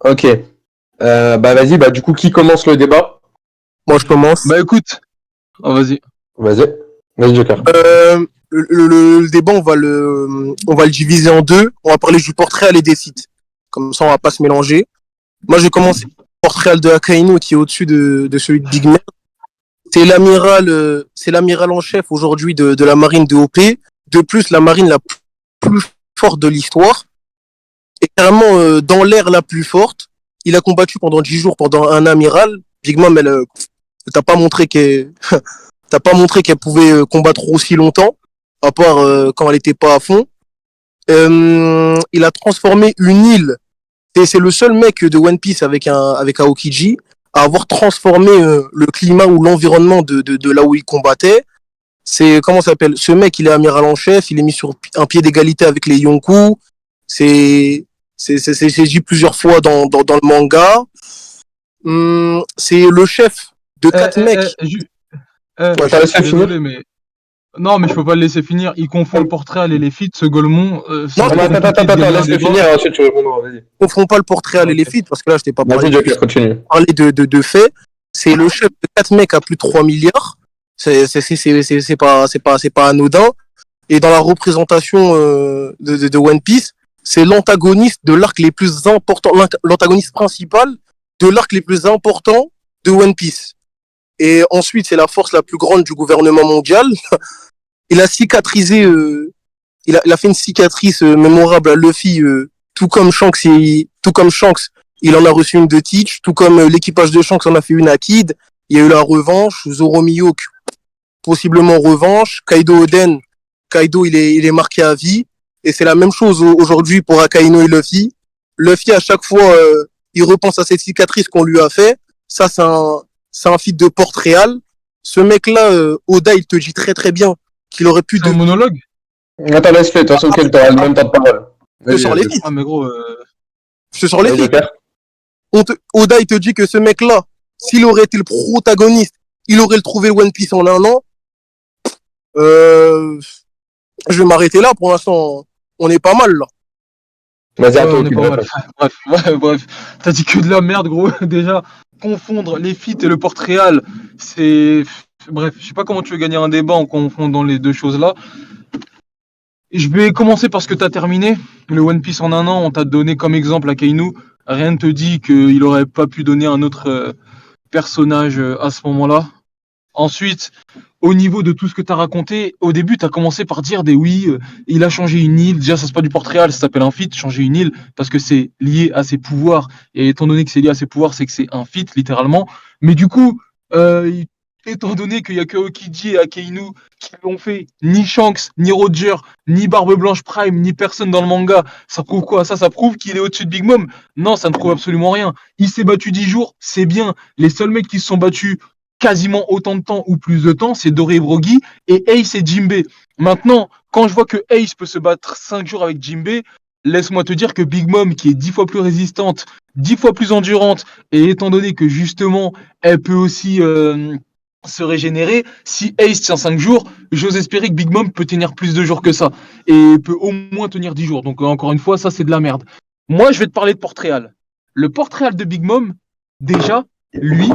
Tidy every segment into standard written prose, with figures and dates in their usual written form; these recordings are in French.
Ok. Bah vas-y, bah du coup, qui commence le débat? Moi, je commence. Bah écoute, vas-y. Vas-y. Vas-y, Joker. Le débat, on va le diviser en deux. On va parler du portrait et des feats. Comme ça, on va pas se mélanger. Moi, je vais commencer par le portrait de Akainu qui est au-dessus de celui de Big Nerd. C'est l'amiral en chef aujourd'hui de la marine de OP. De plus, la marine la plus forte de l'histoire. Et carrément, dans l'air la plus forte. Il a combattu pendant 10 jours pendant un amiral. Big Mom, elle t'a pas montré qu'elle t'as pas montré qu'elle pouvait combattre aussi longtemps, à part quand elle était pas à fond. Il a transformé une île. Et c'est le seul mec de One Piece avec Aokiji à avoir transformé le climat ou l'environnement de là où il combattait. C'est comment ça s'appelle? Ce mec, il est amiral en chef. Il est mis sur un pied d'égalité avec les Yonkou. C'est dit plusieurs fois dans le manga. C'est le chef de quatre mecs. Ouais, Je suis désolé, mais. Non, mais je peux pas le laisser finir. Il confond le portrait et les feats, ce Golemon. Non, attends, laisse-le finir, ensuite tu répondras, vas-y. Confond pas le portrait et les feats, parce que là, je t'ai pas parlé. Vas-y, Joker, continue. Parler de faits. C'est le chef de 4 mecs à plus de 3 milliards. C'est pas anodin. Et dans la représentation de One Piece, c'est l'antagoniste de l'arc les plus importants, l'antagoniste principal de l'arc les plus importants de One Piece. Et ensuite, c'est la force la plus grande du gouvernement mondial. Il a cicatrisé, il a fait une cicatrice mémorable à Luffy, tout comme Shanks, il en a reçu une de Teach, tout comme l'équipage de Shanks en a fait une à Kid. Il y a eu la revanche, Zoro Mihawk, possiblement revanche, Kaido Oden, Kaido il est marqué à vie, et c'est la même chose aujourd'hui pour Akainu et Luffy. Luffy à chaque fois, il repense à cette cicatrice qu'on lui a fait. Ça c'est un feat de Port-Réal. Ce mec-là, Oda, il te dit très très bien qu'il aurait pu... C'est un monologue. Attends, laisse-le, de toute façon, tu auras le même temps de parole. Je te sors les feats. Ah, mais gros... Je te sors les feats. Oda, il te dit que ce mec-là, s'il aurait été le protagoniste, il aurait trouvé One Piece en un an. Je vais m'arrêter là. Pour l'instant, on est pas mal, là. Vas-y, à toi, bref. T'as dit que de la merde, gros. Déjà, confondre les feats et le portrait, c'est... Bref, je sais pas comment tu veux gagner un débat en confondant les deux choses-là. Je vais commencer par ce que t'as terminé. Le One Piece en un an, on t'a donné comme exemple Akainu. Rien ne te dit qu'il aurait pas pu donner un autre personnage à ce moment-là. Ensuite, au niveau de tout ce que tu as raconté, au début, tu as commencé par dire il a changé une île. Déjà, ça c'est pas du portrait, ça s'appelle un feat, changer une île, parce que c'est lié à ses pouvoirs. Et étant donné que c'est lié à ses pouvoirs, c'est que c'est un feat, littéralement. Mais du coup, étant donné qu'il y a que Aokiji et Akainu qui l'ont fait, ni Shanks, ni Roger, ni Barbe Blanche Prime, ni personne dans le manga, ça prouve quoi? Ça prouve qu'il est au-dessus de Big Mom? Non, ça ne prouve absolument rien. Il s'est battu 10 jours, c'est bien. Les seuls mecs qui se sont battus quasiment autant de temps ou plus de temps, c'est Doré Brogy et Ace et Jinbei. Maintenant, quand je vois que Ace peut se battre 5 jours avec Jinbei, laisse-moi te dire que Big Mom, qui est 10 fois plus résistante, 10 fois plus endurante, et étant donné que justement, elle peut aussi se régénérer, si Ace tient 5 jours, j'ose espérer que Big Mom peut tenir plus de jours que ça, et peut au moins tenir 10 jours. Donc encore une fois, ça c'est de la merde. Moi, je vais te parler de Port-Réal. Le Port-Réal de Big Mom, déjà, lui,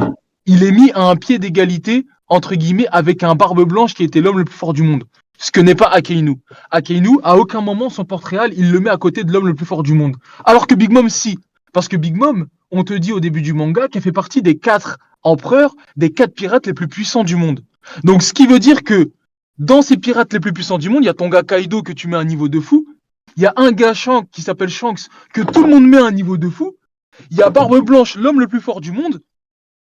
il est mis à un pied d'égalité, entre guillemets, avec un Barbe Blanche qui était l'homme le plus fort du monde. Ce que n'est pas Akainu. Akainu, à aucun moment, son portrait, il le met à côté de l'homme le plus fort du monde. Alors que Big Mom, si. Parce que Big Mom, on te dit au début du manga qu'elle fait partie des 4 empereurs, des 4 pirates les plus puissants du monde. Donc, ce qui veut dire que dans ces pirates les plus puissants du monde, il y a ton gars Kaido que tu mets à un niveau de fou. Il y a un gars Shanks qui s'appelle Shanks que tout le monde met à un niveau de fou. Il y a Barbe Blanche, l'homme le plus fort du monde.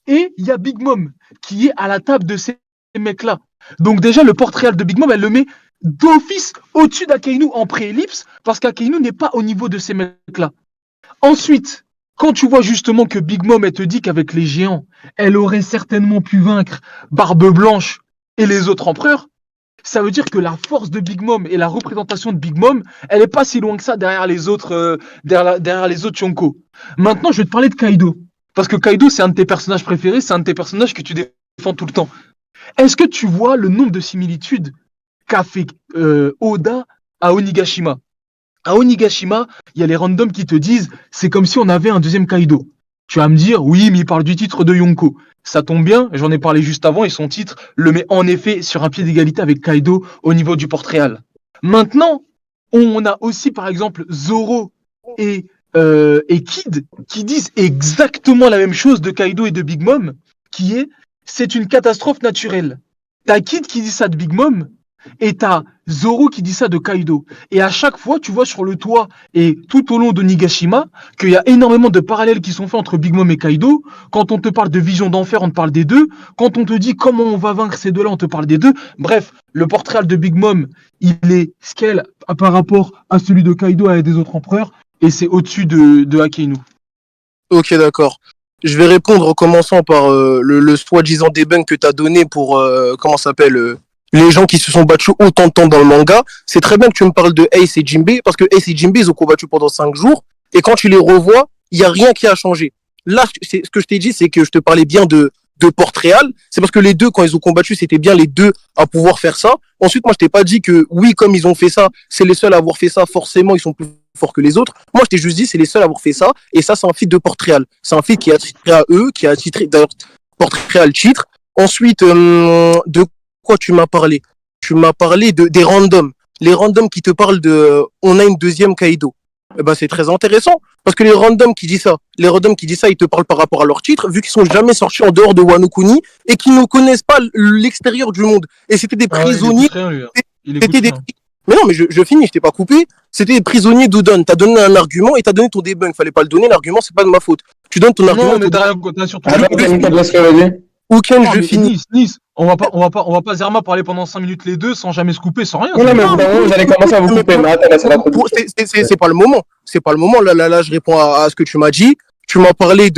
Et il y a Big Mom qui est à la table de ces mecs-là. Donc déjà, le portrait de Big Mom, elle le met d'office au-dessus d'Akainu en pré-ellipse parce qu'Akainu n'est pas au niveau de ces mecs-là. Ensuite, quand tu vois justement que Big Mom, elle te dit qu'avec les géants, elle aurait certainement pu vaincre Barbe Blanche et les autres empereurs, ça veut dire que la force de Big Mom et la représentation de Big Mom, elle n'est pas si loin que ça derrière les autres Yonko. Maintenant, je vais te parler de Kaido. Parce que Kaido, c'est un de tes personnages préférés, c'est un de tes personnages que tu défends tout le temps. Est-ce que tu vois le nombre de similitudes qu'a fait Oda à Onigashima? À Onigashima, il y a les randoms qui te disent c'est comme si on avait un deuxième Kaido. Tu vas me dire oui, mais il parle du titre de Yonko. Ça tombe bien, j'en ai parlé juste avant et son titre le met en effet sur un pied d'égalité avec Kaido au niveau du Port-Réal. Maintenant, on a aussi par exemple Zoro et Kid qui disent exactement la même chose de Kaido et de Big Mom, qui est c'est une catastrophe naturelle. T'as Kid qui dit ça de Big Mom et t'as Zoro qui dit ça de Kaido. Et à chaque fois, tu vois sur le toit et tout au long de Nigashima qu'il y a énormément de parallèles qui sont faits entre Big Mom et Kaido. Quand on te parle de vision d'enfer, on te parle des deux. Quand on te dit comment on va vaincre ces deux-là, on te parle des deux. Bref, le portrait de Big Mom, il est scale par rapport à celui de Kaido et des autres empereurs. Et c'est au-dessus de Akainu. Ok, d'accord. Je vais répondre en commençant par le soi-disant debunk que tu as donné pour, comment ça s'appelle, les gens qui se sont battus autant de temps dans le manga. C'est très bien que tu me parles de Ace et Jinbei, parce que Ace et Jinbei, ils ont combattu pendant 5 jours, et quand tu les revois, il n'y a rien qui a changé. Là, ce que je t'ai dit, c'est que je te parlais bien de Port-Réal. C'est parce que les deux, quand ils ont combattu, c'était bien les deux à pouvoir faire ça. Ensuite, moi, je t'ai pas dit que, oui, comme ils ont fait ça, c'est les seuls à avoir fait ça, forcément, ils sont plus forts que les autres. Moi, je t'ai juste dit, c'est les seuls à avoir fait ça, et ça, c'est un feat de Port-Réal. C'est un feat qui a titré à eux, qui a titré, d'ailleurs, Port-Réal titre. Ensuite, de quoi tu m'as parlé? Tu m'as parlé des randoms. Les randoms qui te parlent de, on a une deuxième Kaido. Eh ben, c'est très intéressant. Parce que les randoms qui disent ça, ils te parlent par rapport à leur titre, vu qu'ils sont jamais sortis en dehors de Wano Kuni et qu'ils ne connaissent pas l'extérieur du monde. Et c'était des prisonniers. Rien, lui. C'était des... Mais non, mais je finis, je t'ai pas coupé. C'était des prisonniers d'Udon. T'as donné un argument et t'as donné ton debunk. Fallait pas le donner, l'argument, c'est pas de ma faute. Tu donnes ton argument. Non, mais t'as surtout. Ouken, je finis. Nice. On va pas Zerma parler pendant 5 minutes les deux sans jamais se couper, sans rien. Non, mais vous allez commencer à vous couper. Mais attends, c'est pas le moment. C'est pas le moment. Là, je réponds à ce que tu m'as dit. Tu m'as parlé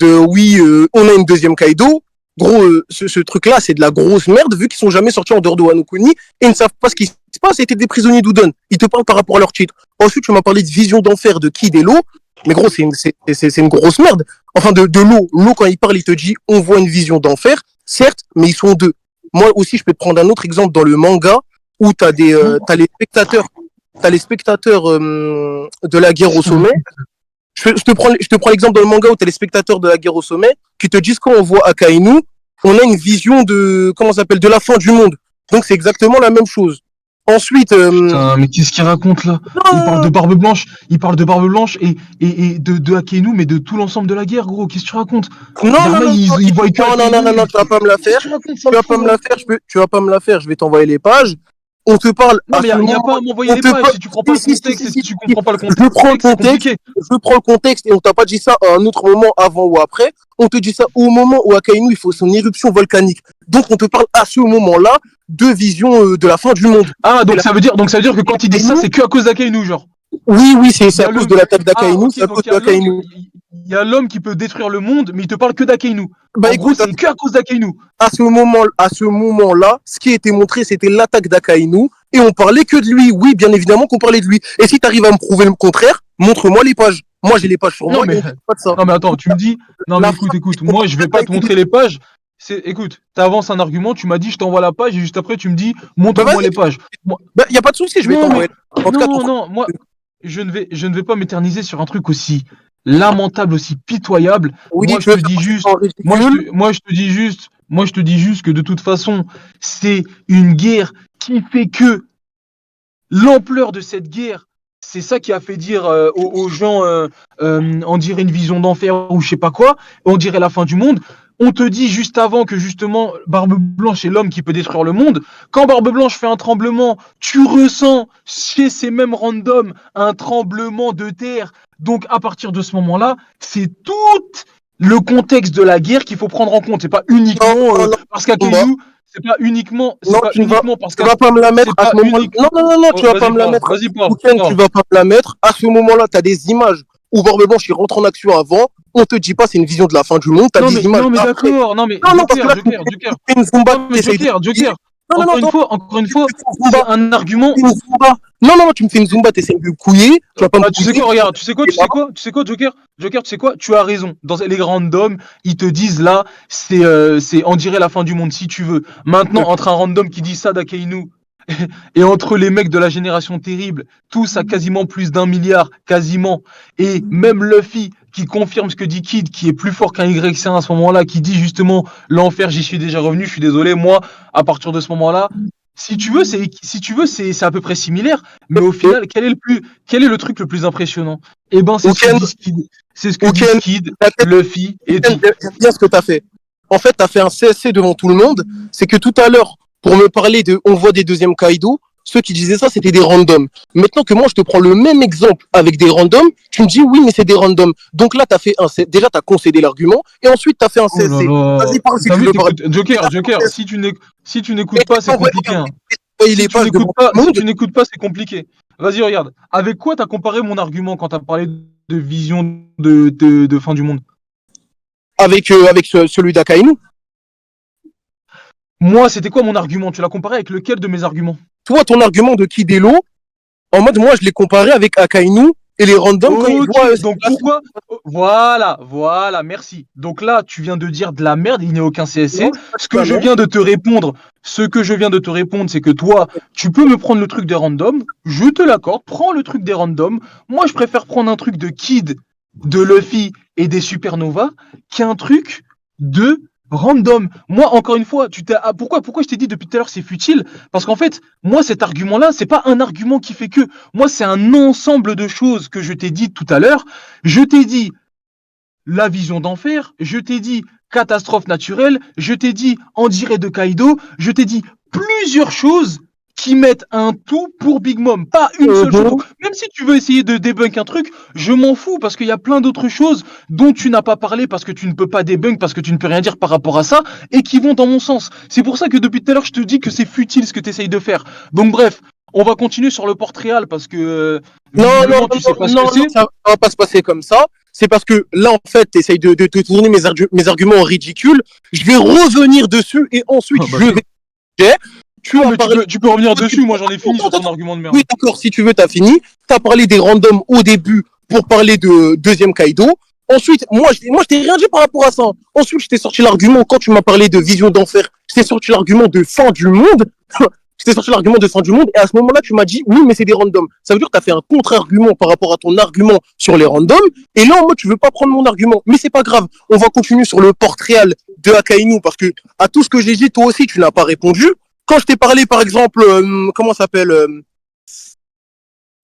oui, on a une deuxième Kaido. Gros, ce truc-là, c'est de la grosse merde, vu qu'ils sont jamais sortis en dehors de Wano Kuni et ils ne savent pas ce qui se passe. C'était des prisonniers d'Udon. Ils te parlent par rapport à leur titre. Ensuite, tu m'as parlé de vision d'enfer de Kid et Law. Mais gros, c'est une grosse merde. Enfin, de Law. Law, quand il parle, il te dit, on voit une vision d'enfer. Certes, mais ils sont deux. Moi aussi, je peux te prendre un autre exemple dans le manga où t'as les spectateurs de la guerre au sommet. Je te prends l'exemple dans le manga où t'as les spectateurs de la guerre au sommet qui te disent quand on voit Akainu, on a une vision de, comment ça s'appelle, de la fin du monde. Donc c'est exactement la même chose. Ensuite, putain, mais qu'est-ce qu'il raconte là? Il parle de Barbe Blanche, et de Akainu, mais de tout l'ensemble de la guerre, gros. Qu'est-ce que tu racontes? Non, tu vas pas me la faire. Tu vas pas me la faire. Je vais t'envoyer les pages. On te parle. Non, mais il n'y a pas à m'envoyer les pages si tu prends pas le contexte et si tu comprends pas le contexte. Je prends le contexte et on t'a pas dit ça à un autre moment avant ou après. On te dit ça au moment où Akainu il faut son éruption volcanique. Donc on te parle à ce moment-là de vision de la fin du monde. Ah, donc ça veut dire que quand il dit ça, c'est que à cause d'Akainu, genre. Oui, c'est à cause de l'attaque d'Akainu. C'est à cause d'Akainu. Il y a l'homme qui peut détruire le monde, mais il te parle que d'Akainu. Bah, en gros, c'est que à cause d'Akainu. À ce moment-là, ce qui était montré, c'était l'attaque d'Akainu, et on parlait que de lui. Oui, bien évidemment qu'on parlait de lui. Et si tu arrives à me prouver le contraire, montre-moi les pages. Moi, j'ai les pages sur moi. Mais... pas de ça. Non, mais attends, tu me dis. Non, mais écoute. Moi, je vais pas te montrer les pages. Écoute, t'avances un argument, tu m'as dit, je t'envoie la page, et juste après, tu me dis, montre-moi les pages. Y a pas de souci, je vais t'envoyer. Non, moi, je ne vais pas m'éterniser sur un truc aussi lamentable, aussi pitoyable. Oui, moi, je te dis juste que de toute façon, c'est une guerre qui fait que l'ampleur de cette guerre, c'est ça qui a fait dire aux gens, on dirait une vision d'enfer ou je sais pas quoi, on dirait la fin du monde. On te dit juste avant que justement Barbe Blanche est l'homme qui peut détruire le monde. Quand Barbe Blanche fait un tremblement, tu ressens chez ces mêmes randoms un tremblement de terre. Donc à partir de ce moment-là, c'est tout le contexte de la guerre qu'il faut prendre en compte. C'est pas uniquement parce qu'Akainu, c'est pas uniquement parce que tu vas pas me la mettre à ce moment-là. Non, tu vas pas me la mettre. Tu vas pas me la mettre. À ce moment-là, tu as des images où Barbe Blanche il rentre en action avant. On te dit pas c'est une vision de la fin du monde. T'as des images. Non mais d'accord. Non mais Joker. Encore une fois, c'est un argument. Non, tu me fais une Zumba, t'essaies de me couiller. Tu vas pas me tu sais quoi, regarde, tu sais quoi, Joker, tu sais quoi, tu as raison. Dans les randoms, ils te disent là, c'est on dirait la fin du monde si tu veux. Maintenant, entre un random qui dit ça d'Akainu Et entre les mecs de la génération terrible, tous à quasiment plus d'1 milliard, quasiment, et même Luffy qui confirme ce que dit Kid, qui est plus fort qu'un YC1 à ce moment-là, qui dit justement l'enfer, j'y suis déjà revenu, je suis désolé, moi, à partir de ce moment-là, si tu veux, c'est à peu près similaire, mais au Et final, quel est le truc le plus impressionnant? Eh ben, Ouken, C'est ce que disent Ouken, Kid, la tête, Luffy et Ouken, tout. j'aime bien ce que tu as fait. En fait, tu as fait un CSC devant tout le monde. C'est que tout à l'heure, pour me parler de on voit des deuxièmes Kaido, ceux qui disaient ça, c'était des randoms. Maintenant que moi, je te prends le même exemple avec des randoms, tu me dis oui, mais c'est des randoms. Donc là, déjà, tu as concédé l'argument, et ensuite, tu as fait un Oh là CSC. là. Vas-y, parle si T'as tu vu, veux parler. Joker, si tu Et n'écoutes tu pas, c'est compliqué, hein. envoyé Si les tu pages n'écoutes devant pas, tout le si monde tu n'écoutes pas, c'est compliqué. Vas-y, regarde. Avec quoi t'as comparé mon argument quand t'as parlé de vision de fin du monde? avec celui d'Akainu. Moi, c'était quoi mon argument? Tu l'as comparé avec lequel de mes arguments? Toi, ton argument de Kidelo, en mode, moi, je l'ai comparé avec Akainu et les randoms quand ils Ok, voient donc pourquoi? Voilà, merci. Donc là, tu viens de dire de la merde, il n'y a aucun Non, CSC. c'est pas ça, non. Ce que je viens de te répondre, c'est que toi, tu peux me prendre le truc des randoms, je te l'accorde, prends le truc des randoms. Moi, je préfère prendre un truc de Kid, de Luffy et des Supernovas qu'un truc de random. Moi, encore une fois, pourquoi je t'ai dit depuis tout à l'heure c'est futile? Parce qu'en fait, moi, cet argument-là, c'est pas un argument qui fait que. Moi, c'est un ensemble de choses que je t'ai dit tout à l'heure. Je t'ai dit la vision d'enfer, je t'ai dit catastrophe naturelle, je t'ai dit en dirait de Kaido, je t'ai dit plusieurs choses qui mettent un tout pour Big Mom, pas une seule chose. Mhm. Donc, même si tu veux essayer de débunk un truc, je m'en fous parce qu'il y a plein d'autres choses dont tu n'as pas parlé parce que tu ne peux pas débunk, parce que tu ne peux rien dire par rapport à ça et qui vont dans mon sens. C'est pour ça que depuis tout à l'heure, je te dis que c'est futile ce que tu essayes de faire. Donc, bref, on va continuer sur le Portréal parce que Non, non, visiblement, tu sais non, pas ce que non, non, c'est. ça va pas se passer comme ça. C'est parce que là, en fait, tu essayes de tourner mes arguments en ridicule. Je vais revenir dessus et ensuite, Ah bah, je vais. Tu non, as mais parlé. tu peux revenir dessus, moi j'en ai fini sur Attends, ton attends. argument de merde. Oui, d'accord, si tu veux, t'as fini. T'as parlé des randoms au début pour parler de deuxième Kaido. Ensuite, moi, je t'ai rien dit par rapport à ça. Ensuite, je t'ai sorti l'argument quand tu m'as parlé de vision d'enfer. Je t'ai sorti l'argument de fin du monde. Je t'ai sorti l'argument de fin du monde. Et à ce moment-là, tu m'as dit, oui, mais c'est des randoms. Ça veut dire que tu as fait un contre-argument par rapport à ton argument sur les randoms. Et là, en mode, tu veux pas prendre mon argument. Mais c'est pas grave. On va continuer sur le portrait de Akainu parce que à tout ce que j'ai dit, toi aussi, tu n'as pas répondu. Quand je t'ai parlé, par exemple, comment ça s'appelle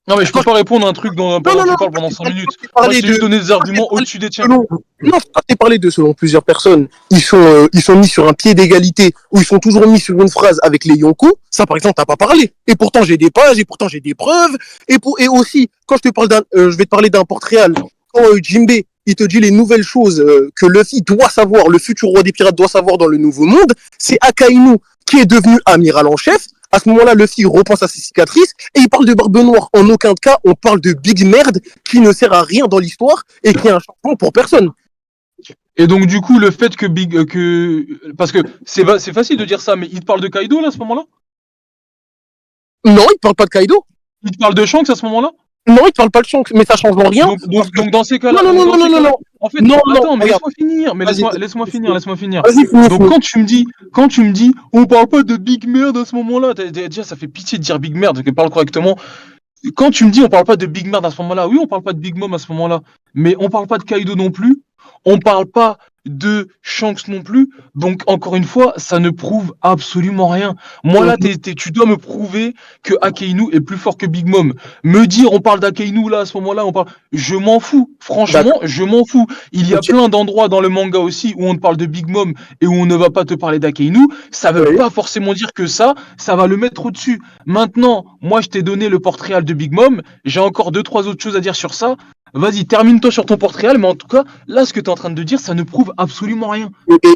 Non, mais je quand peux pas répondre à un truc dont, non, pendant non, que tu non, parles quand pendant 5 minutes. je t'ai Moi, je parlé t'ai juste de, donné des quand je t'ai arguments parlé au-dessus des tiens. selon, non, quand je t'ai parlé de selon plusieurs personnes, ils sont mis sur un pied d'égalité, ou ils sont toujours mis sur une phrase avec les Yonko, ça, par exemple, t'as pas parlé. Et pourtant, j'ai des pages, et pourtant, j'ai des preuves, et aussi, quand je te parle je vais te parler d'un portrait, quand Jinbe, il te dit les nouvelles choses que Luffy doit savoir, le futur roi des pirates doit savoir dans le nouveau monde, c'est Akainu qui est devenu amiral en chef. À ce moment-là, Luffy repense à ses cicatrices et il parle de Barbe Noire. En aucun cas, on parle de Big Merde qui ne sert à rien dans l'histoire et qui est un changement pour personne. Et donc, du coup, le fait que parce que c'est facile de dire ça, mais il te parle de Kaido là à ce moment-là? Non, il ne parle pas de Kaido. Il te parle de Shanks à ce moment-là? Non, il ne parle pas de Shanks, mais ça change en rien. Donc dans ces Non, cas-là, non, non, non, non, non, non. en fait, Non, non, attends, mais regarde. laisse-moi finir, Vas-y, laisse-moi finir. vas-y, finis, Donc finis. quand tu me dis, on parle pas de Big Merde à ce moment-là, déjà ça fait pitié de dire Big Merde, que parle correctement. Quand tu me dis on parle pas de Big Merde à ce moment-là, oui, on parle pas de Big Mom à ce moment-là, mais on parle pas de Kaido non plus, on parle pas de Shanks non plus, donc encore une fois, ça ne prouve absolument rien. Moi là, tu dois me prouver que Akainu est plus fort que Big Mom. Me dire on parle d'Akainu là à ce moment-là, je m'en fous. Franchement, D'accord. je m'en fous. Il y a Ok. plein d'endroits dans le manga aussi où on te parle de Big Mom et où on ne va pas te parler d'Akainu. Ça veut Oui. pas forcément dire que ça va le mettre au-dessus. Maintenant, moi je t'ai donné le portrait de Big Mom, j'ai encore 2-3 autres choses à dire sur ça. Vas-y, termine-toi sur ton portrait, mais en tout cas, là, ce que tu es en train de dire, ça ne prouve absolument rien.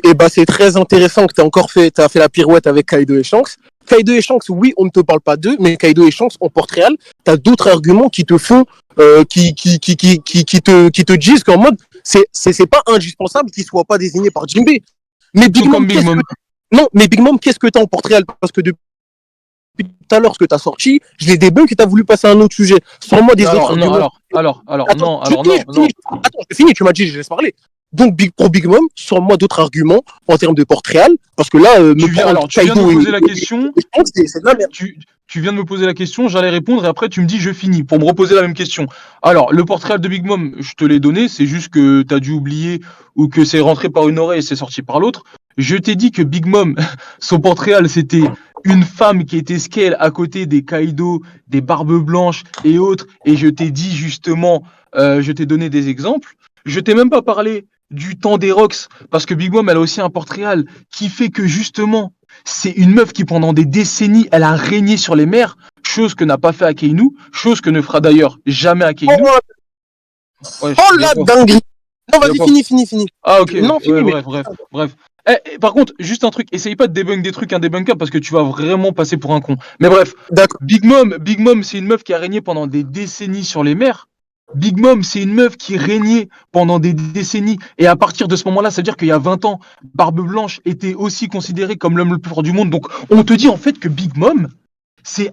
Et bah, c'est très intéressant que t'as fait la pirouette avec Kaido et Shanks. Kaido et Shanks, oui, on ne te parle pas d'eux, mais Kaido et Shanks, en portrait réel, t'as d'autres arguments qui te font, qui te disent qu'en mode, c'est pas indispensable qu'ils soient pas désignés par Jinbe. Mais Big Tout Mom, comme Big Mom. non, mais Big Mom, qu'est-ce que t'as en portrait réel? Parce que depuis tout à l'heure, ce que t'as sorti, je l'ai débunk et t'as voulu passer à un autre sujet. Sans moi des autres arguments. Alors, Attends, non, non. Attends, je finis, tu m'as dit, je laisse parler. Donc, pour Big Mom, sors-moi d'autres arguments en termes de Port-Réal, parce que là, Tu viens de me poser la question. C'est de la merde. Tu viens de me poser la question, j'allais répondre et après tu me dis je finis pour me reposer la même question. Alors, le portrait de Big Mom, je te l'ai donné, c'est juste que tu as dû oublier ou que c'est rentré par une oreille et c'est sorti par l'autre. Je t'ai dit que Big Mom, son portrait, c'était une femme qui était scale à côté des Kaido, des Barbes Blanches et autres. Et je t'ai dit justement, je t'ai donné des exemples. Je t'ai même pas parlé du temps des Rocks parce que Big Mom, elle a aussi un portrait qui fait que justement, c'est une meuf qui, pendant des décennies, elle a régné sur les mers, chose que n'a pas fait Akainu, chose que ne fera d'ailleurs jamais Akainu. Oh la dinguerie! Non, vas-y, fini. Ah, ok. Non, fini, mais... Bref. Par contre, juste un truc, essaye pas de débunk des trucs indébunkables parce que tu vas vraiment passer pour un con. Mais bref, Big Mom, c'est une meuf qui a régné pendant des décennies sur les mers. Big Mom, c'est une meuf qui régnait pendant des décennies. Et à partir de ce moment-là, ça veut dire qu'il y a 20 ans, Barbe Blanche était aussi considérée comme l'homme le plus fort du monde. Donc, on te dit en fait que Big Mom, c'est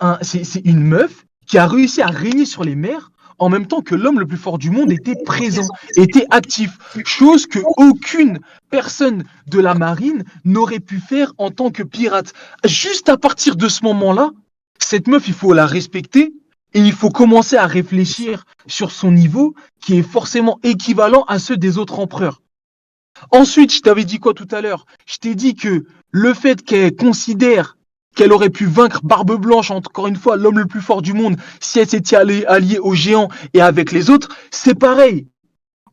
une meuf qui a réussi à régner sur les mers en même temps que l'homme le plus fort du monde était présent, était actif. Chose que aucune personne de la marine n'aurait pu faire en tant que pirate. Juste à partir de ce moment-là, cette meuf, il faut la respecter. Et il faut commencer à réfléchir sur son niveau qui est forcément équivalent à ceux des autres empereurs. Ensuite, je t'avais dit quoi tout à l'heure? Je t'ai dit que le fait qu'elle considère qu'elle aurait pu vaincre Barbe Blanche, encore une fois, l'homme le plus fort du monde, si elle s'était alliée aux géants et avec les autres, c'est pareil.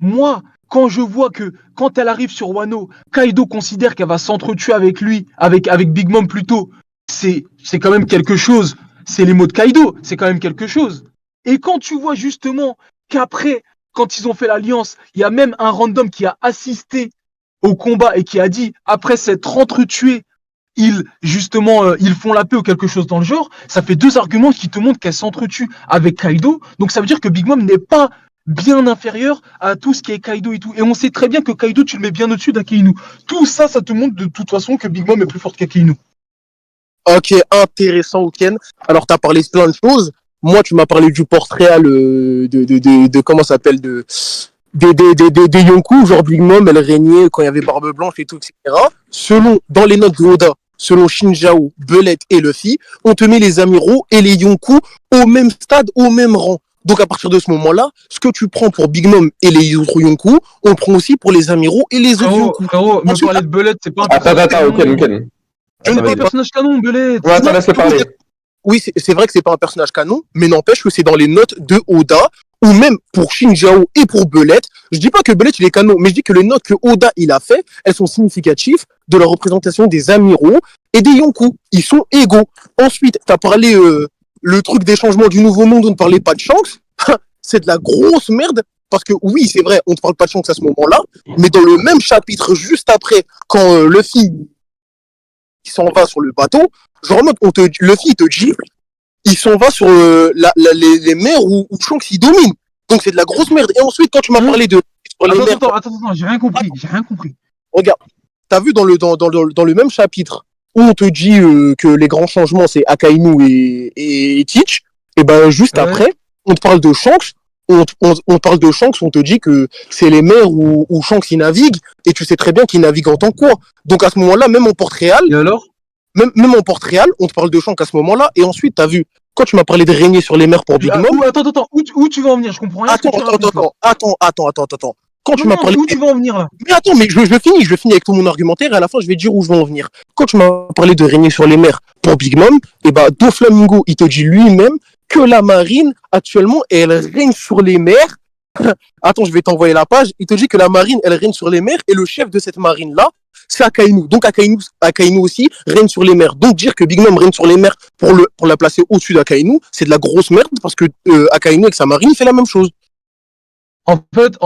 Moi, quand je vois que quand elle arrive sur Wano, Kaido considère qu'elle va s'entretuer avec lui, avec Big Mom plutôt, c'est quand même quelque chose. C'est les mots de Kaido, c'est quand même quelque chose. Et quand tu vois justement qu'après, quand ils ont fait l'alliance, il y a même un random qui a assisté au combat et qui a dit, après s'être entretué, ils font la paix ou quelque chose dans le genre, ça fait deux arguments qui te montrent qu'elle s'entretue avec Kaido. Donc ça veut dire que Big Mom n'est pas bien inférieur à tout ce qui est Kaido et tout. Et on sait très bien que Kaido, tu le mets bien au-dessus d'Akainu. Tout ça, ça te montre de toute façon que Big Mom est plus forte qu'Akainu. Ok, intéressant, Ken. Alors, tu as parlé de plein de choses. Moi, tu m'as parlé du portrait de comment ça s'appelle, des Yonkou, genre Big Mom, elle régnait quand il y avait Barbe Blanche et tout, etc. Dans les notes de Oda, selon Shinjao, Belette et Luffy, on te met les amiraux et les Yonkou au même stade, au même rang. Donc, à partir de ce moment-là, ce que tu prends pour Big Mom et les autres Yonkou, on prend aussi pour les amiraux et les autres Yonkou. Frérot, me parler de Belette, c'est pas un personnage Attends, canon. ok. Je ne pas un personnage canon, Belette. Ouais, attends, laisse-le parler. Oui, c'est vrai que c'est pas un personnage canon, mais n'empêche que c'est dans les notes de Oda, ou même pour Shinjao et pour Belette. Je dis pas que Belette il est canon, mais je dis que les notes que Oda il a fait, elles sont significatives de la représentation des amiraux et des Yonkou. Ils sont égaux. Ensuite, t'as parlé le truc des changements du Nouveau Monde, on ne parlait pas de Shanks. C'est de la grosse merde. Parce que oui, c'est vrai, on ne parle pas de Shanks à ce moment-là, mais dans le même chapitre, juste après, quand Luffy il s'en va sur le bateau, genre en mode, Luffy il te gifle, il s'en va sur les mers où Shanks il domine. Donc c'est de la grosse merde. Et ensuite, quand tu m'as parlé de... Attends, j'ai rien compris. Regarde, t'as vu dans le même chapitre où on te dit que les grands changements c'est Akainu et Teach, et ben juste après, on te parle de Shanks, on parle de Shanks, on te dit que c'est les mers où Shanks il navigue, et tu sais très bien qu'il navigue en tant que quoi. Donc à ce moment-là, même en Port-Réal, et alors même en Port-Réal, on te parle de Shanks à ce moment-là, et ensuite t'as vu, quand tu m'as parlé de régner sur les mers pour Big Mom... Attends, où tu vas en venir? Je comprends rien. Attends. Quand tu m'as parlé... Où tu vas en venir là? Mais attends, mais je finis avec tout mon argumentaire et à la fin je vais te dire où je vais en venir. Quand tu m'as parlé de régner sur les mers pour Big Mom, et bah Doflamingo, il te dit lui-même que la marine, actuellement, elle règne sur les mers. Attends, je vais t'envoyer la page. Il te dit que la marine, elle règne sur les mers et le chef de cette marine-là, c'est Akainu. Donc Akainu aussi règne sur les mers. Donc dire que Big Mom règne sur les mers pour la placer au-dessus d'Akainu, c'est de la grosse merde parce que Akainu avec sa marine, il fait la même chose. En fait,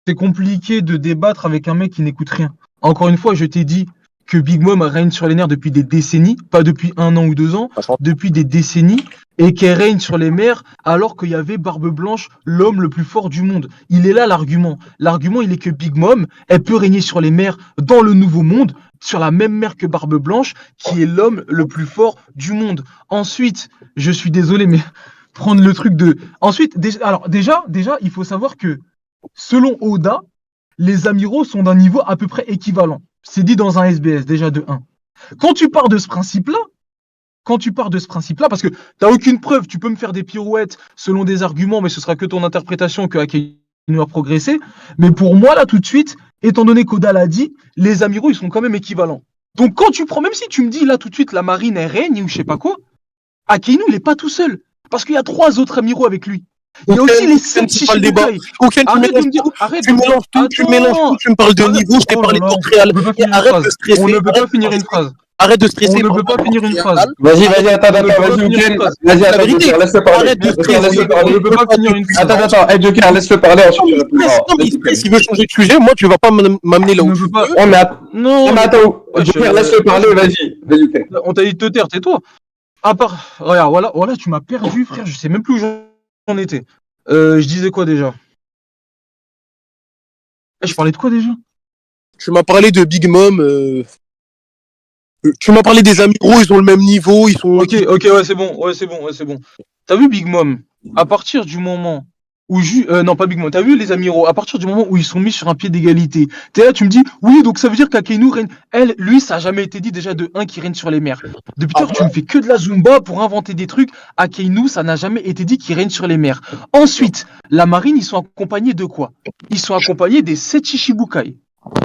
c'est compliqué de débattre avec un mec qui n'écoute rien. Encore une fois, je t'ai dit que Big Mom règne sur les mers depuis des décennies, pas depuis 1 an ou 2 ans, depuis des décennies, et qu'elle règne sur les mers alors qu'il y avait Barbe Blanche, l'homme le plus fort du monde. Il est là l'argument. L'argument, il est que Big Mom, elle peut régner sur les mers dans le Nouveau Monde, sur la même mer que Barbe Blanche, qui est l'homme le plus fort du monde. Ensuite, je suis désolé, mais prendre le truc de... Ensuite, déjà, il faut savoir que, selon Oda, les amiraux sont d'un niveau à peu près équivalent. C'est dit dans un SBS, déjà de 1. Quand tu pars de ce principe-là, parce que tu n'as aucune preuve, tu peux me faire des pirouettes selon des arguments, mais ce sera que ton interprétation que Akainu a progressé. Mais pour moi, là, tout de suite, étant donné qu'Oda l'a dit, les amiraux, ils sont quand même équivalents. Donc quand tu prends, même si tu me dis là tout de suite, la marine, elle règne ou je sais pas quoi, Akainu, il n'est pas tout seul. Parce qu'il y a 3 autres amiraux avec lui. Il y a aussi les 7 Shichibukai. Arrête de me dire, tu mélanges tout, tu me parles de niveau, je t'ai parlé de Montréal. Arrête de stresser. On ne peut pas finir une phrase. Arrête de stresser. On ne peut pas finir une phrase. Vas-y, attends, vas-y, Joker. Vas-y, attends, Joker, laisse-le parler. Arrête de stresser. On ne peut pas finir une phrase. Attends, Joker, laisse-le parler, ensuite je réponds. Non, mais s'il veut changer de sujet, moi, tu vas pas m'amener là où tu veux. Oh, mais attends, Joker, laisse-le parler, vas-y, Joker. On t'a dit de te taire, tais-toi. À part, regarde, voilà, tu m'as perdu, frère, je sais même plus où j'en étais. Je disais quoi déjà? Je parlais de quoi déjà? Tu m'as parlé de Big Mom. Tu m'as parlé des amiraux, ils ont le même niveau, ils sont. Ok, ouais, c'est bon. T'as vu Big Mom? À partir du moment où non, pas Big Mom, t'as vu les amiraux? À partir du moment où ils sont mis sur un pied d'égalité, t'es là, tu me dis, oui, donc ça veut dire qu'Akainu règne. Lui, ça a jamais été dit déjà de 1 qui règne sur les mers. Depuis tout à l'heure, tu me fais que de la Zumba pour inventer des trucs. Akainu, ça n'a jamais été dit qu'il règne sur les mers. Ensuite, la marine, ils sont accompagnés de quoi? Ils sont accompagnés des 7 Shichibukai.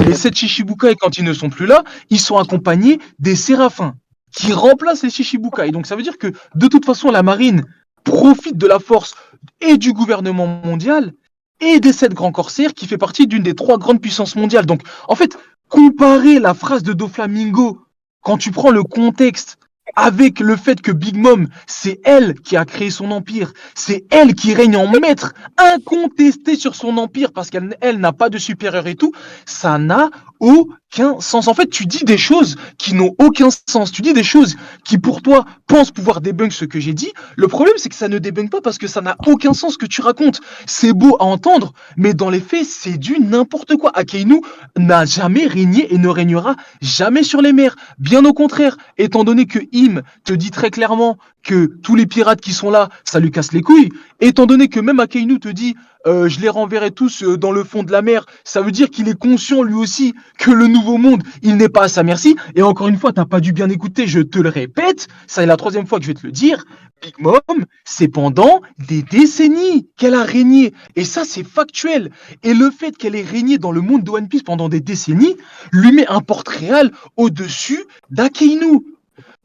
Les 7 Shichibukai, quand ils ne sont plus là, ils sont accompagnés des séraphins qui remplacent les Shichibukai. Donc ça veut dire que de toute façon, la marine profite de la force et du gouvernement mondial et des 7 grands corsaires qui fait partie d'une des 3 grandes puissances mondiales. Donc en fait, comparer la phrase de Doflamingo, quand tu prends le contexte avec le fait que Big Mom, c'est elle qui a créé son empire, c'est elle qui règne en maître, incontestée sur son empire parce qu'elle n'a pas de supérieur et tout, ça n'a aucun sens. En fait, tu dis des choses qui n'ont aucun sens. Tu dis des choses qui, pour toi, pensent pouvoir débunk ce que j'ai dit. Le problème, c'est que ça ne débunk pas parce que ça n'a aucun sens ce que tu racontes. C'est beau à entendre, mais dans les faits, c'est du n'importe quoi. Akainu n'a jamais régné et ne régnera jamais sur les mers. Bien au contraire, étant donné que Im te dit très clairement que tous les pirates qui sont là, ça lui casse les couilles, étant donné que même Akainu te dit je les renverrai tous dans le fond de la mer, ça veut dire qu'il est conscient lui aussi que le nouveau monde, il n'est pas à sa merci. Et encore une fois, t'as pas dû bien écouter, je te le répète, ça est la 3e fois que je vais te le dire, Big Mom, c'est pendant des décennies qu'elle a régné. Et ça, c'est factuel. Et le fait qu'elle ait régné dans le monde de One Piece pendant des décennies, lui met un portrait réel au-dessus d'Akainu.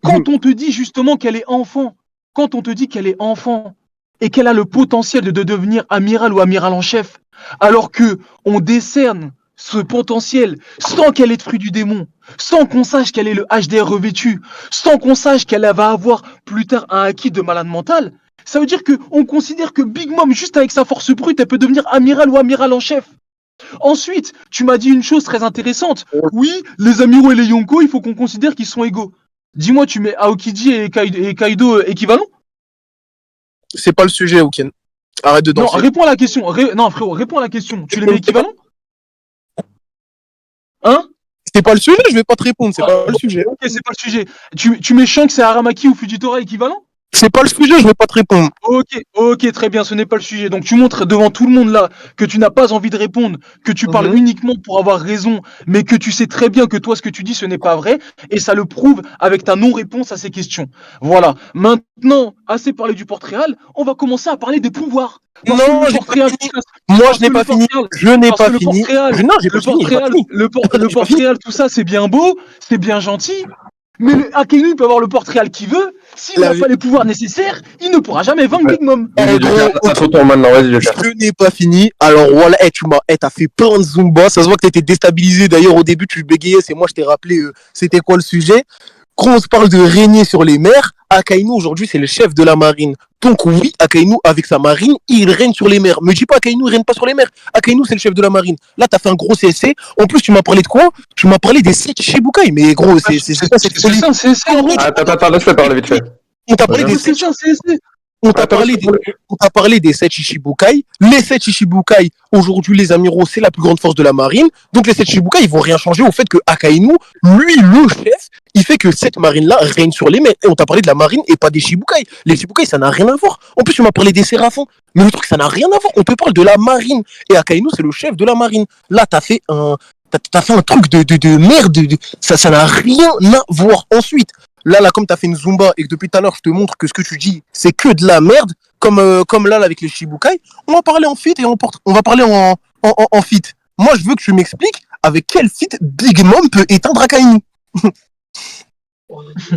Quand on te dit justement qu'elle est enfant, et qu'elle a le potentiel de devenir amiral ou amiral en chef, alors que on décerne ce potentiel sans qu'elle ait de fruit du démon, sans qu'on sache qu'elle est le HDR revêtu, sans qu'on sache qu'elle va avoir plus tard un acquis de malade mental, ça veut dire qu'on considère que Big Mom, juste avec sa force brute, elle peut devenir amiral ou amiral en chef. Ensuite, tu m'as dit une chose très intéressante. Oui, les amiraux et les Yonko, il faut qu'on considère qu'ils sont égaux. Dis-moi, tu mets Aokiji et Kaido équivalents? C'est pas le sujet, Oken. Arrête de danser. Non, réponds à la question. Non, frérot, réponds à la question. Tu les mets équivalents? Hein? C'est pas le sujet, je vais pas te répondre, c'est pas le sujet. Ok, c'est pas le sujet. Tu mets Shanks et Aramaki ou Fujitora équivalents? C'est pas le sujet, je vais pas te répondre. Ok, très bien, ce n'est pas le sujet. Donc tu montres devant tout le monde là que tu n'as pas envie de répondre, que tu parles uniquement pour avoir raison, mais que tu sais très bien que toi ce que tu dis ce n'est pas vrai, et ça le prouve avec ta non-réponse à ces questions. Voilà. Maintenant, assez parlé du Port-Réal, on va commencer à parler des pouvoirs. Non, j'ai pas fini. Moi, je n'ai pas fini. Je n'ai pas fini. Non, j'ai pas fini. Le Port-Réal, tout ça, c'est bien beau, c'est bien gentil. Mais Akainu, il peut avoir le Port-Réal qu'il veut. S'il n'a pas les pouvoirs nécessaires, il ne pourra jamais vaincre Big Mom. Ça se retourne maintenant, vas-y, Joker. Je n'ai pas fini. Alors voilà, t'as fait plein de Zumba. Ça se voit que t'étais déstabilisé. D'ailleurs, au début, tu bégayais. C'est moi, je t'ai rappelé c'était quoi le sujet. Quand on se parle de régner sur les mers, Akainu, aujourd'hui, c'est le chef de la marine. Donc oui, Akainu, avec sa marine, il règne sur les mers. Me dis pas Akainu, il règne pas sur les mers. Akainu, c'est le chef de la marine. Là, t'as fait un gros CSC. En plus, tu m'as parlé de quoi? Tu m'as parlé des 7 Shichibukai. Mais gros, c'est ça, c'est folie. Attends, laisse-le parler vite fait. On t'a parlé des C'est 7 ça, c'est. On t'a parlé des 7 Shichibukai. Les 7 Shichibukai, aujourd'hui, les amiraux, c'est la plus grande force de la marine. Donc, les 7 Shichibukai, ils vont rien changer au fait que Akainu, lui, le chef, il fait que cette marine-là règne sur les mers. Et on t'a parlé de la marine et pas des Shichibukai. Les Shichibukai, ça n'a rien à voir. En plus, tu m'as parlé des Séraphins. Mais le truc, ça n'a rien à voir. On te parle de la marine. Et Akainu, c'est le chef de la marine. Là, t'as fait un truc de merde. Ça n'a rien à voir. Ensuite, là, comme tu as fait une Zumba et que depuis tout à l'heure, je te montre que ce que tu dis, c'est que de la merde, comme là, avec les Shichibukai, on va parler en fit et on va parler en fit. Moi, je veux que tu m'expliques avec quel fit Big Mom peut éteindre Akainu.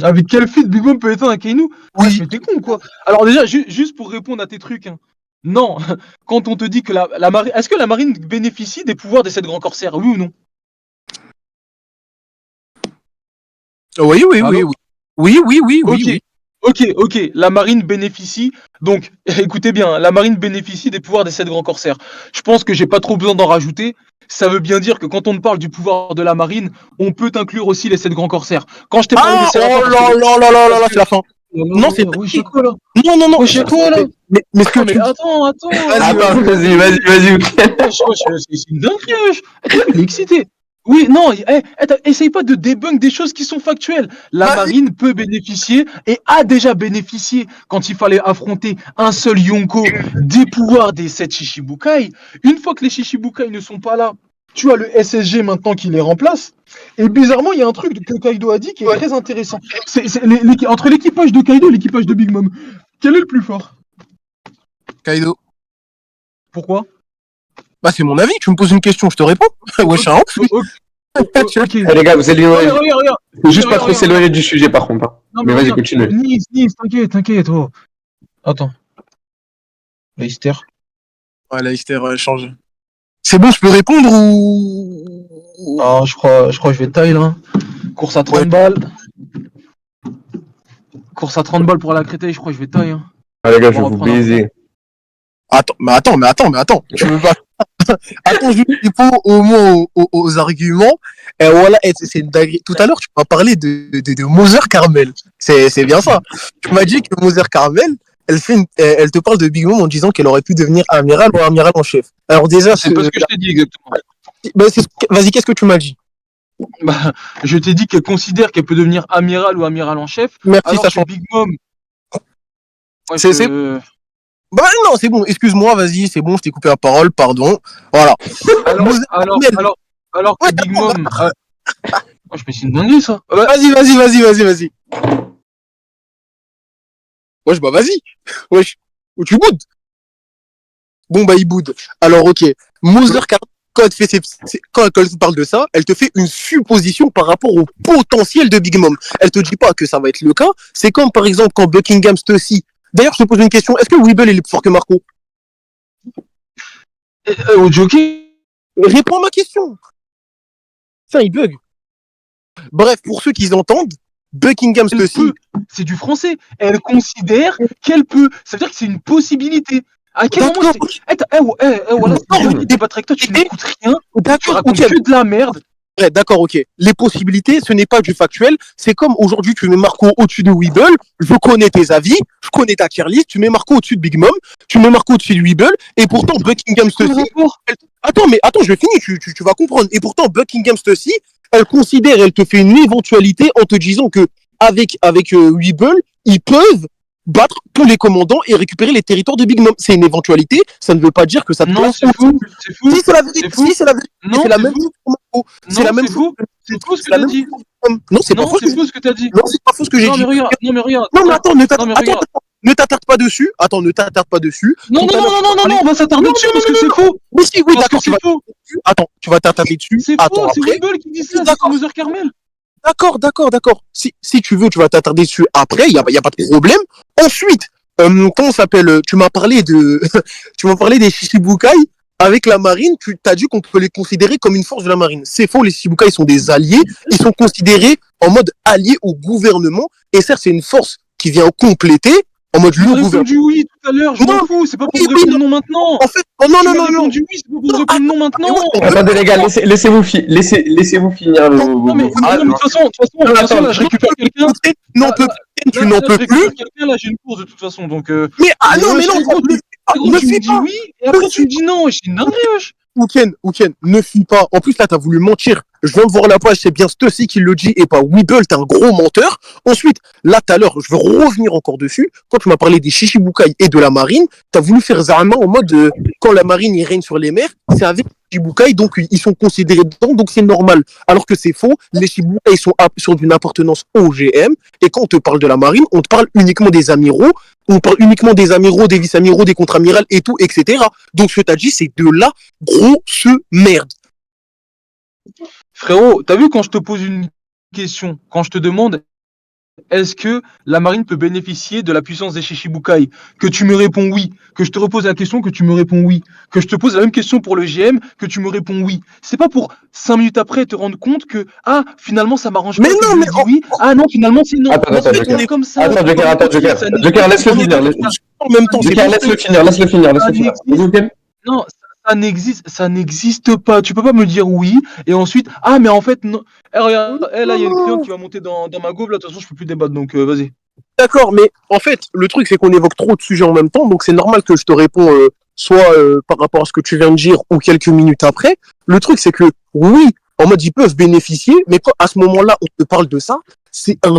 Avec quel fit Big Mom peut éteindre Akainu? Oui. Mais t'es con, quoi. Alors, déjà, juste pour répondre à tes trucs, hein. Non, quand on te dit que la marine. Est-ce que la marine bénéficie des pouvoirs des 7 grands corsaires, oui ou non? Oui. Ok, la marine bénéficie, donc écoutez bien, la marine bénéficie des pouvoirs des 7 grands corsaires. Je pense que j'ai pas trop besoin d'en rajouter. Ça veut bien dire que quand on parle du pouvoir de la marine, on peut inclure aussi les 7 grands corsaires. Quand je t'ai parlé des Séraphins... Oh là, c'est la fin. Non, c'est oui, c'est quoi là? Non. Oui, c'est quoi là? Mais ce que tu... Attends. Vas-y. C'est une dinguerie, il est excité. Oui, non, essaye pas de débunk des choses qui sont factuelles. La marine peut bénéficier et a déjà bénéficié quand il fallait affronter un seul Yonko des pouvoirs des 7 Shichibukai. Une fois que les Shichibukai ne sont pas là, tu as le SSG maintenant qui les remplace. Et bizarrement, il y a un truc que Kaido a dit qui est très intéressant. Entre l'équipage de Kaido et l'équipage de Big Mom, quel est le plus fort? Kaido. Pourquoi? Bah, c'est mon avis, tu me poses une question, je te réponds. Wesh, hein. Ok. Les gars, vous allez Regarde. faut juste pas trop s'éloigner du sujet par contre. Non, Mais vas-y, continue. Nice, t'inquiète. Oh. Attends. Leicester. Ouais, Leicester, change. C'est bon, je peux répondre ou... Ah, je crois que je vais taille là. Course à 30 balles. Course à 30 balles pour la Créteil, je crois que je vais taille. Hein. Ah, les gars, je vais vous baiser. Attends. Tu veux pas... Attends, je réponds au moins aux arguments. Et voilà, c'est une dinguerie. Tout à l'heure, tu m'as parlé de Mother Carmel. C'est bien ça. Tu m'as dit que Mother Carmel, elle te parle de Big Mom en disant qu'elle aurait pu devenir amiral ou amiral en chef. Alors déjà, c'est pas ce que je t'ai dit exactement. Bah, vas-y, qu'est-ce que tu m'as dit? Bah, je t'ai dit qu'elle considère qu'elle peut devenir amiral ou amiral en chef. Merci, alors ça que change. Big Mom. Ouais, C'est... Bah non, c'est bon, excuse-moi, vas-y, c'est bon, je t'ai coupé la parole, pardon. Voilà. Alors que Big Mom... Oh, je me suis demandé ça. Vas-y. Wesh, bah vas-y. Wesh, où tu boudes? Bon, bah il boude. Alors, ok. Mother Carmel, quand elle parle de ça, elle te fait une supposition par rapport au potentiel de Big Mom. Elle te dit pas que ça va être le cas. C'est comme, par exemple, quand Buckingham Stussy... D'ailleurs, je te pose une question. Est-ce que Weeble est plus fort que Marco? Au jockey? Réponds à ma question. Ça, il bug. Bref, pour ceux qui entendent, Buckingham Stussy... C'est du français. Elle considère qu'elle peut. Ça veut dire que c'est une possibilité. À quel moment voilà, je débat avec toi, tu n'écoutes rien. Tu racontes que de la merde. Ouais, d'accord, ok. Les possibilités, ce n'est pas du factuel. C'est comme aujourd'hui, tu mets Marco au-dessus de Weeble. Je connais tes avis. Je connais ta tier list. Tu mets Marco au-dessus de Big Mom. Tu mets Marco au-dessus de Weeble. Et pourtant, Buckingham Stussy... Attends, je finis. Tu vas comprendre. Et pourtant, Buckingham Stussy, elle te fait une éventualité en te disant que avec Weeble, ils peuvent battre tous les commandants et récupérer les territoires de Big Mom. C'est une éventualité. Ça ne veut pas dire que ça te... Non, c'est fou. Si, c'est la vérité. Si, c'est la vérité. C'est la même chose pour Marco. C'est la même chose. C'est faux ce que t'as dit. Non, c'est pas faux ce que t'as dit. Non, c'est pas faux ce que j'ai dit. Non, mais regarde. Non, mais attends, ne t'attarde pas dessus. Attends, ne t'attarde pas dessus. Non, on va s'attarder dessus parce que c'est faux. Mais si, oui, d'accord, Attends, tu vas t'attarder dessus. C'est faux, c'est Weeble qui dit ça, c'est Mother Carmel. D'accord. Si tu veux, tu vas t'attarder dessus après, il y a pas de problème. Ensuite, comment ça s'appelle? Tu m'as parlé des Shichibukai avec la marine. Tu t'as dit qu'on peut les considérer comme une force de la marine. C'est faux, les Shichibukai sont des alliés. Ils sont considérés en mode alliés au gouvernement. Et certes, c'est une force qui vient compléter en mode le gouvernement. J'ai répondu oui tout à l'heure, je m'en fous, c'est pas pour répondre non maintenant. En fait, non. J'ai répondu oui, c'est pas pour répondre non maintenant. Attendez les gars, laissez-vous finir Non mais de toute façon, là je récupère quelqu'un. Non, on peut tu Là, n'en là, peux je vais plus. courir quelqu'un, là, j'ai une course de toute façon. Donc, Mais ah mais non, mais wesh, non, gros, ne fuis pas, gros, ne tu me fuis dis pas. oui, et après tu me dis non. C'est une dinguerie, wesh. Ouken, ne fuis pas. En plus, là, t'as voulu mentir. Je viens de voir la page, c'est bien Stussy qui le dit et pas Weeble, t'es un gros menteur. Ensuite, là, tout à l'heure, je veux revenir encore dessus. Quand tu m'as parlé des Shichibukai et de la marine, t'as voulu faire Zama en mode quand la marine il règne sur les mers, c'est avec les Shichibukai, donc ils sont considérés dedans, donc c'est normal. Alors que c'est faux, les Shichibukai ils sont sur d'une appartenance au GM, et quand on te parle de la marine, on te parle uniquement des amiraux, on parle uniquement des amiraux, des vice-amiraux, des contre-amirals et tout, etc. Donc ce que t'as dit, c'est de là, gros, ce merde. Frérot, t'as vu quand je te pose une question, quand je te demande est-ce que la marine peut bénéficier de la puissance des Shichibukai? Que tu me réponds oui. Que je te repose la question, que tu me réponds oui. Que je te pose la même question pour le GM, que tu me réponds oui. C'est pas pour 5 minutes après te rendre compte que finalement ça m'arrange Mais pas que non, je mais dis oui. Ah non, finalement c'est non. Attends, Non, attends, c'est Joker. pas comme ça. Attends, C'est pas Joker, comme ça. Ça Joker, n'existe laisse-le pas. finir. en même temps, c'est Joker, bon. laisse-le finir. Ça n'existe. Joker. Non, ça n'existe pas. Tu peux pas me dire oui et ensuite mais en fait non. Eh, regarde, là il y a une cliente qui va monter dans ma gauve là. De toute façon je peux plus débattre donc vas-y. D'accord, mais en fait, le truc, c'est qu'on évoque trop de sujets en même temps, donc c'est normal que je te réponds soit par rapport à ce que tu viens de dire ou quelques minutes après. Le truc, c'est que oui, en mode ils peuvent bénéficier, mais quand à ce moment-là, on te parle de ça, c'est un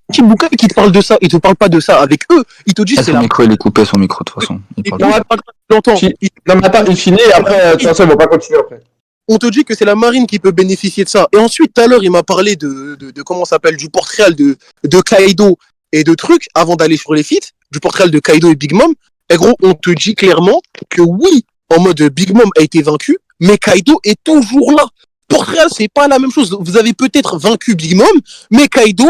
petit bouquin qui te parle de ça. Il te parle pas de ça avec eux. Il te dit c'est Son la. micro, il est coupé, son micro, de toute façon. Il Et parle puis, pas. l'entends. Non, mais attends, il finit et après, de toute façon, ils vont pas continuer après. On te dit que c'est la marine qui peut bénéficier de ça. Et ensuite, tout à l'heure, il m'a parlé de comment ça s'appelle, du portrait de Kaido et de trucs avant d'aller sur les feats, du portrait de Kaido et Big Mom. Et gros, on te dit clairement que oui, en mode Big Mom a été vaincu, mais Kaido est toujours là. Portrait, c'est pas la même chose. Vous avez peut-être vaincu Big Mom, mais Kaido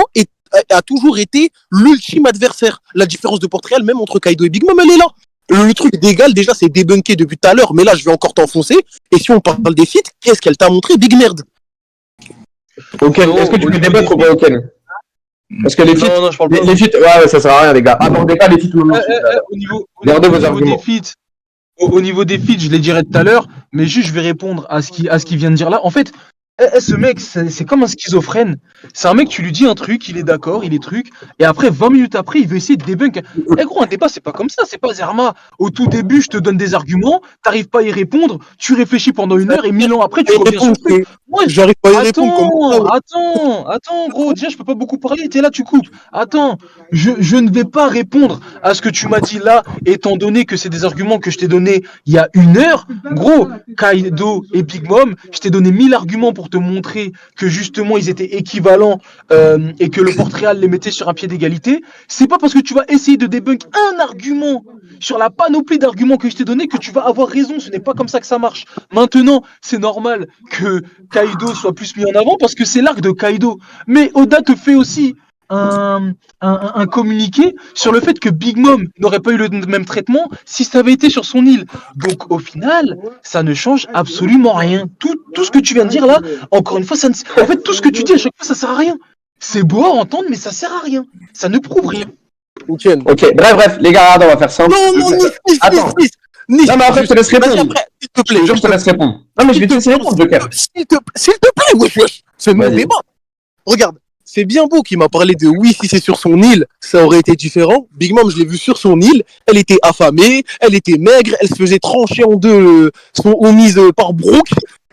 a toujours été l'ultime adversaire. La différence de portrait, même entre Kaido et Big Mom, elle est là. Le truc d'égal, déjà, c'est débunké depuis tout à l'heure, mais là, je vais encore t'enfoncer. Et si on parle des feats, qu'est-ce qu'elle t'a montré, Big Merde? Ok, est-ce que tu peux débattre ou pas, ok? Parce que les feats, Non, je parle pas. les feats, ouais, ça sert à rien, les gars. Abordez pas les feats tout le monde. Gardez vos arguments. Au niveau des feats, je les dirai tout à l'heure, mais juste je vais répondre à ce qu'il vient de dire là. En fait, ce mec, c'est comme un schizophrène. C'est un mec, tu lui dis un truc, il est d'accord, il est truc, et après, 20 minutes après, il veut essayer de débunk. Eh gros, un débat, c'est pas comme ça, c'est pas Zerma. Au tout début, je te donne des arguments, t'arrives pas à y répondre, tu réfléchis pendant 1 heure, et 1000 ans après, tu reviens sur le truc. Moi, J'arrive pas à y répondre comme ça. Attends, gros, déjà, je peux pas beaucoup parler, t'es là, tu coupes. Attends, je ne vais pas répondre à ce que tu m'as dit là, étant donné que c'est des arguments que je t'ai donnés il y a 1 heure. Gros, Kaido et Big Mom, je t'ai donné 1000 arguments pour te montrer que justement ils étaient équivalents et que le portrait les mettait sur un pied d'égalité. C'est pas parce que tu vas essayer de débunk un argument sur la panoplie d'arguments que je t'ai donné que tu vas avoir raison. Ce n'est pas comme ça que ça marche. Maintenant, c'est normal que Kaido soit plus mis en avant parce que c'est l'arc de Kaido. Mais Oda te fait aussi un communiqué sur le fait que Big Mom n'aurait pas eu le même traitement si ça avait été sur son île. Donc au final, ça ne change absolument rien. Tout ce que tu viens de dire là, encore une fois, en fait, tout ce que tu dis à chaque fois, ça sert à rien. C'est beau à entendre, mais ça sert à rien. Ça ne prouve rien. Ok, bref, les gars, attends, on va faire simple. Non, Attends. Nice. Non, mais après, je te laisse répondre. Après, s'il te plaît. Je te laisse répondre. Non, mais je vais te laisser répondre, Joker. S'il te plaît, wesh. C'est mon débat. Regarde. C'est bien beau qu'il m'a parlé de oui, si c'est sur son île, ça aurait été différent. Big Mom, je l'ai vu sur son île. Elle était affamée, elle était maigre, elle se faisait trancher en deux, son omise par Brook.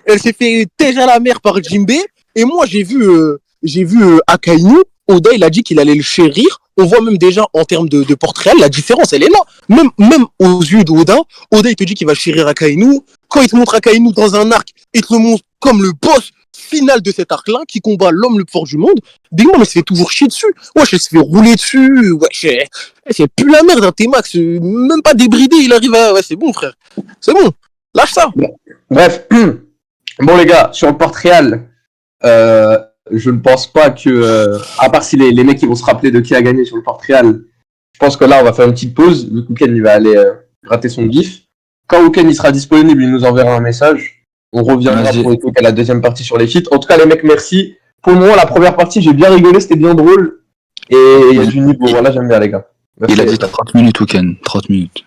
Elle s'est fait têche à la mer par Jimbe. Et moi, j'ai vu Akainu. Oda, il a dit qu'il allait le chérir. On voit même déjà en termes de portrait, la différence, elle est là. Même aux yeux d'Oda, Oda, il te dit qu'il va chérir Akainu. Quand il te montre Akainu dans un arc, il te le montre comme le boss final de cet arc-là, qui combat l'homme le plus fort du monde. Big Mom, elle se fait toujours chier dessus. Wesh, elle se fait rouler dessus. Wesh, c'est plus la merde, un T-Max. Même pas débridé, il arrive à... Ouais, c'est bon, frère. C'est bon. Lâche ça. Bref. Bon, les gars, sur le portrait, je ne pense pas que... à part si les mecs, ils vont se rappeler de qui a gagné sur le portrait, je pense que là, on va faire une petite pause. Le Wuken, il va aller gratter son gif. Quand Wuken, il sera disponible, il nous enverra un message. On reviendra pour écouter la deuxième partie sur les feats. En tout cas, les mecs, merci. Pour le moment, la première partie, j'ai bien rigolé, c'était bien drôle. Et il y a du niveau. Voilà, j'aime bien, les gars. Merci. Il a dit 30 minutes, Wuken. 30 minutes.